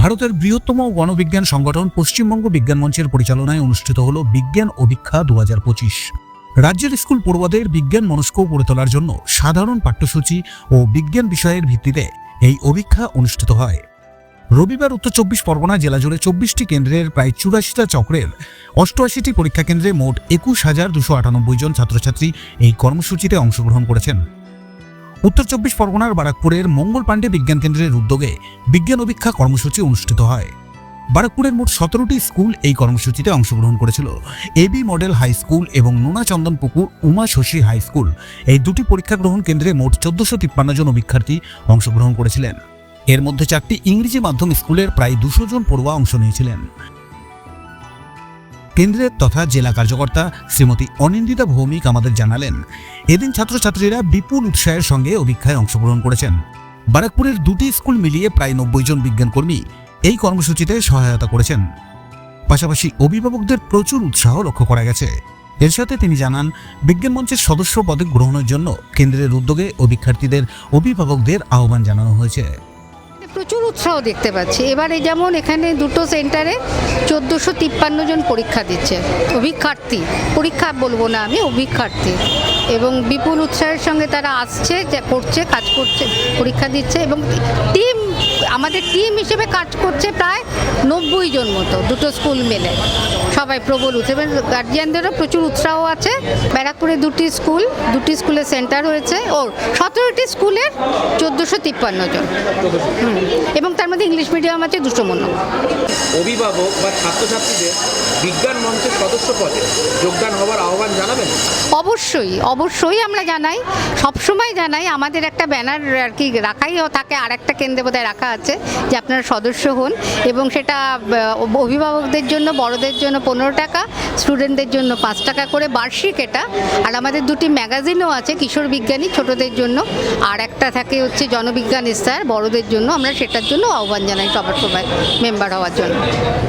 ভারতের বৃহত্তম গণবিজ্ঞান সংগঠন পশ্চিমবঙ্গ বিজ্ঞান মঞ্চের পরিচালনায় অনুষ্ঠিত হল বিজ্ঞান অভিক্ষা 2025। রাজ্যের স্কুল পড়ুয়াদের বিজ্ঞান মনস্ক করে তোলার জন্য সাধারণ পাঠ্যসূচি ও বিজ্ঞান বিষয়ের ভিত্তিতে এই অভিক্ষা অনুষ্ঠিত হয়। রবিবার উত্তর 24 পরগনা জেলা জুড়ে 24টি কেন্দ্রের প্রায় 84টা চক্রের 88টি পরীক্ষা কেন্দ্রে মোট 21,298 জন ছাত্রছাত্রী এই কর্মসূচিতে অংশগ্রহণ করেছেন। উত্তর 24 পরগনার বারাকপুরের মঙ্গল পাণ্ডে বিজ্ঞান কেন্দ্রের উদ্যোগে বিজ্ঞান অভিক্ষা কর্মসূচি অনুষ্ঠিত হয়। বারাকপুরের মোট 17টি স্কুল এই কর্মসূচিতে অংশগ্রহণ করেছিল। এবি মডেল হাই স্কুল এবং নোনা চন্দনপুকুর উমা শশী হাই স্কুল এই দুটি পরীক্ষা গ্রহণ কেন্দ্রে মোট 1453 জন অভিক্ষার্থী অংশগ্রহণ করেছিলেন। এর মধ্যে 4টি ইংরেজি মাধ্যম স্কুলের প্রায় 200 জন পড়ুয়া অংশ নিয়েছিলেন। কেন্দ্রের তথা জেলা কার্যকর্তা শ্রীমতী অনিন্দিতা ভৌমিক আমাদের জানালেন, এদিন ছাত্রছাত্রীরা বিপুল উৎসাহের সঙ্গে অভিক্ষায় অংশগ্রহণ করেছেন। বারাকপুরের দুটি স্কুল মিলিয়ে প্রায় 90 জন বিজ্ঞানকর্মী এই কর্মসূচিতে সহায়তা করেছেন। পাশাপাশি অভিভাবকদের প্রচুর উৎসাহ লক্ষ্য করা গেছে। এর সাথে তিনি জানান, বিজ্ঞান মঞ্চের সদস্য পদে গ্রহণের জন্য কেন্দ্রের উদ্যোগে অভিক্ষার্থীদের অভিভাবকদের আহ্বান জানানো হয়েছে। প্রচুর উৎসাহ দেখতে পাচ্ছি। এবারে যেমন এখানে দুটো সেন্টারে 1453 জন পরীক্ষা দিচ্ছে, অভিক্ষার্থী, পরীক্ষা বলবো না আমি, অভিক্ষার্থী, এবং বিপুল উৎসাহের সঙ্গে তারা আসছে, করছে, কাজ করছে, পরীক্ষা দিচ্ছে, এবং টিম, আমাদের টিম হিসেবে কাজ করছে প্রায় 90 জন মতো, দুটো স্কুল মিলে সবাই প্রবল উৎসাহ, এবং গার্জিয়ানদেরও প্রচুর উৎসাহ আছে। ব্যারাকপুরে দুটি স্কুলের সেন্টার হয়েছে, ও 17টি স্কুলের 1453 জন, এবং তার মধ্যে ইংলিশ মিডিয়াম আছে 200 মতো। অভিভাবক বা ছাত্রছাত্রীদের বিজ্ঞান মঞ্চের সদস্য পদে যোগদান হওয়ার আহ্বান জানাবেন? অবশ্যই আমরা জানাই, সবসময় জানাই। আমাদের একটা ব্যানার আর কি রাখাই থাকে, আর একটা কেন্দ্রে বোধহয় রাখা আছে যে আপনারা সদস্য হন, এবং সেটা অভিভাবকদের জন্য, বড়দের জন্য 15 টাকা, স্টুডেন্টদের জন্য 5 টাকা করে বার্ষিক এটা। আর আমাদের দুটি ম্যাগাজিনও আছে, কিশোর বিজ্ঞানী ছোটদের জন্য, আর একটা থাকে হচ্ছে জনবিজ্ঞান ইস্তার বড়দের জন্য। আমরা সেটার জন্য আহ্বান জানাই সবাই মেম্বার হওয়ার জন্য।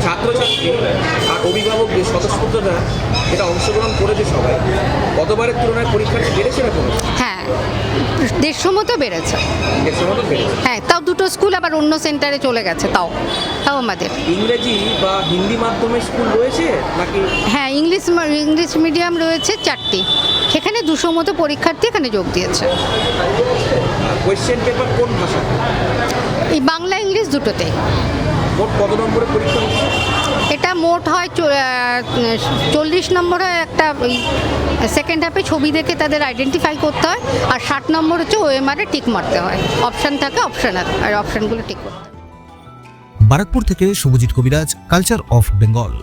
ছাত্রছাত্রী আর অভিভাবকদের স্বতঃস্ফূর্ততা এটা অংশগ্রহণ করেছে সবাই। গতবারের তুলনায় পরীক্ষার্থী বেড়েছে না? হ্যাঁ, 150 মতো বেড়েছে। 150 মতো বেড়েছে। হ্যাঁ, তাও দুটো স্কুল আবার অন্য সেন্টারে চলে গেছে। তাও আমাদের ইংরেজি বা হিন্দি মাধ্যমে স্কুল রয়েছে নাকি? হ্যাঁ, ইংলিশ মিডিয়াম রয়েছে 4টি, সেখানে 200 মতো পরীক্ষার্থী এখানে যোগ দিয়েছে। কোয়েশ্চেন পেপার কোন ভাষা? এই বাংলা ইংলিশ দুটোতে। মোট কত নম্বরের পরীক্ষা হচ্ছে? এটা মোট হয় 40 নম্বরে একটা, ওই সেকেন্ড হাফে ছবি দেখে তাদের আইডেন্টিফাই করতে হয়, আর 60 নম্বর হচ্ছে ওএমআরে টিক মারতে হয়। অপশান থাকে, আর অপশানগুলো টিক করতে হয়। বারাকপুর থেকে শুভজিৎ কবিরাজ, কালচার অফ বেঙ্গল।